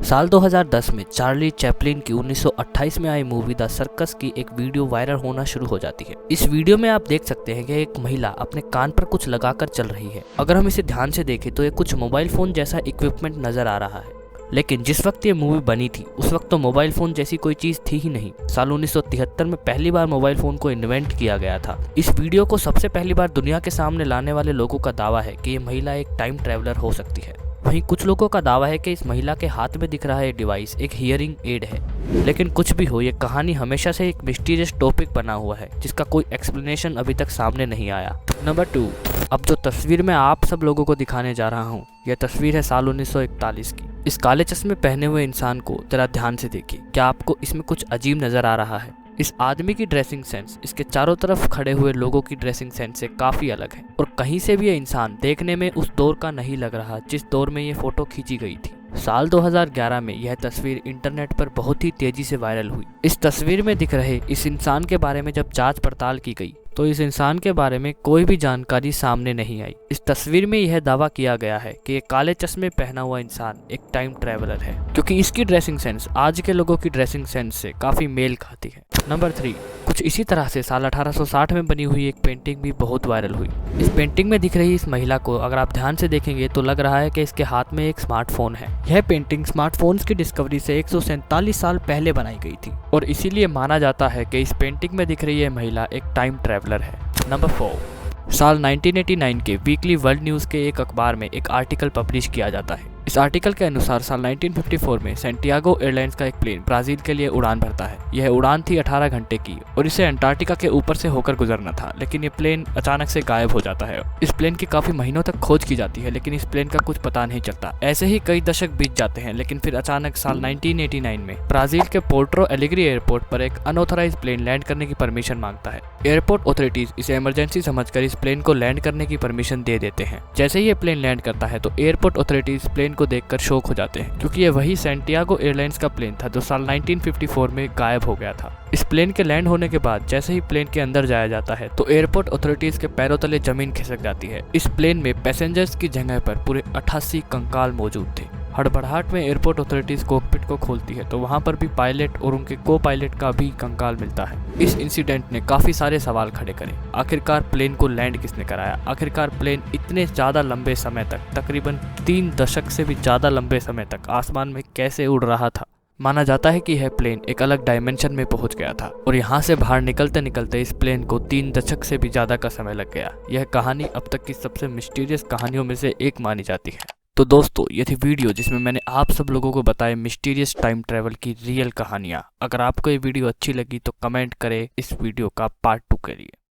साल 2010 में Charlie Chaplin की 1928 में आई मूवी द सर्कस की एक वीडियो वायरल होना शुरू हो जाती है। इस वीडियो में आप देख सकते हैं कि एक महिला अपने कान पर कुछ लगाकर चल रही है। अगर हम इसे ध्यान से देखें तो ये कुछ मोबाइल फोन जैसा इक्विपमेंट नजर आ रहा है, लेकिन जिस वक्त ये मूवी बनी थी उस वक्त तो मोबाइल फोन जैसी कोई चीज थी ही नहीं। साल 1973 में पहली बार मोबाइल फोन को इन्वेंट किया गया था। इस वीडियो को सबसे पहली बार दुनिया के सामने लाने वाले लोगों का दावा है कि ये महिला एक टाइम ट्रैवलर हो सकती है। वहीं कुछ लोगों का दावा है कि इस महिला के हाथ में दिख रहा ये डिवाइस एक हियरिंग एड है। लेकिन कुछ भी हो, ये कहानी हमेशा से एक मिस्टीरियस टॉपिक बना हुआ है जिसका कोई एक्सप्लेनेशन अभी तक सामने नहीं आया। नंबर 2, अब जो तस्वीर मैं आप सब लोगों को दिखाने जा रहा हूँ, यह तस्वीर है साल 1941 की। इस काले चश्मे पहने हुए इंसान को जरा ध्यान से देखिए। क्या आपको इसमें कुछ अजीब नजर आ रहा है? इस आदमी की ड्रेसिंग सेंस इसके चारों तरफ खड़े हुए लोगों की ड्रेसिंग सेंस से काफी अलग है, और कहीं से भी ये इंसान देखने में उस दौर का नहीं लग रहा जिस दौर में ये फोटो खींची गई थी। साल 2011 में यह तस्वीर इंटरनेट पर बहुत ही तेजी से वायरल हुई। इस तस्वीर में दिख रहे इस इंसान के बारे में जब जांच पड़ताल की गई तो इस इंसान के बारे में कोई भी जानकारी सामने नहीं आई। इस तस्वीर में यह दावा किया गया है कि ये काले चश्मे पहना हुआ इंसान एक टाइम ट्रैवलर है, क्योंकि इसकी ड्रेसिंग सेंस आज के लोगों की ड्रेसिंग सेंस से काफी मेल खाती है। नंबर 3, कुछ इसी तरह से साल 1860 में बनी हुई एक पेंटिंग भी बहुत वायरल हुई। इस पेंटिंग में दिख रही इस महिला को अगर आप ध्यान से देखेंगे तो लग रहा है कि इसके हाथ में एक स्मार्टफोन है। यह पेंटिंग स्मार्टफोन्स की डिस्कवरी से 147 साल पहले बनाई गई थी, और इसीलिए माना जाता है कि इस पेंटिंग में दिख रही यह महिला एक टाइम ट्रैवलर है। नंबर 4, साल 1989 के वीकली वर्ल्ड न्यूज़ के एक अखबार में एक आर्टिकल पब्लिश किया जाता है। इस आर्टिकल के अनुसार साल 1954 में सैंटियागो एयरलाइंस का एक प्लेन ब्राजील के लिए उड़ान भरता है। यह उड़ान थी 18 घंटे की और इसे अंटार्कटिका के ऊपर से होकर गुजरना था, लेकिन ये प्लेन अचानक से गायब हो जाता है। इस प्लेन की काफी महीनों तक खोज की जाती है, लेकिन इस प्लेन का कुछ पता नहीं चलता। ऐसे ही कई दशक बीत जाते हैं, लेकिन फिर अचानक साल 1989 में ब्राजील के पोर्टो एलेग्री एयरपोर्ट पर एक अनऑथराइज्ड प्लेन लैंड करने की परमिशन मांगता है। एयरपोर्ट अथॉरिटीज इसे इमरजेंसी समझकर इस प्लेन को लैंड करने की परमिशन दे देते हैं। जैसे ही ये प्लेन लैंड करता है तो एयरपोर्ट अथॉरिटीज प्लेन को देखकर शॉक हो जाते हैं, क्योंकि ये वही सैंटियागो एयरलाइंस का प्लेन था जो साल 1954 में गायब हो गया था। इस प्लेन के लैंड होने के बाद जैसे ही प्लेन के अंदर जाया जाता है तो एयरपोर्ट अथॉरिटीज के पैरों तले जमीन खिसक जाती है। इस प्लेन में पैसेंजर्स की जगह पर पूरे 88 कंकाल मौजूद थे। हड़बड़ाहट में एयरपोर्ट अथॉरिटीज कॉकपिट को खोलती है तो वहां पर भी पायलट और उनके को पायलट का भी कंकाल मिलता है। इस इंसिडेंट ने काफी सारे सवाल खड़े करे। आखिरकार प्लेन को लैंड किसने कराया? आखिरकार प्लेन इतने ज्यादा लंबे समय तक, तकरीबन 3 दशक से भी ज्यादा लंबे समय तक आसमान में कैसे उड़ रहा था? माना जाता है कि यह प्लेन एक अलग डायमेंशन में पहुंच गया था और यहाँ से बाहर निकलते निकलते इस प्लेन को 3 दशक से भी ज्यादा का समय लग गया। यह कहानी अब तक की सबसे मिस्टीरियस कहानियों में से एक मानी जाती है। तो दोस्तों, ये थी वीडियो जिसमें मैंने आप सब लोगों को बताया मिस्टीरियस टाइम ट्रैवल की रियल कहानियाँ। अगर आपको ये वीडियो अच्छी लगी तो कमेंट करें इस वीडियो का पार्ट 2 के लिए।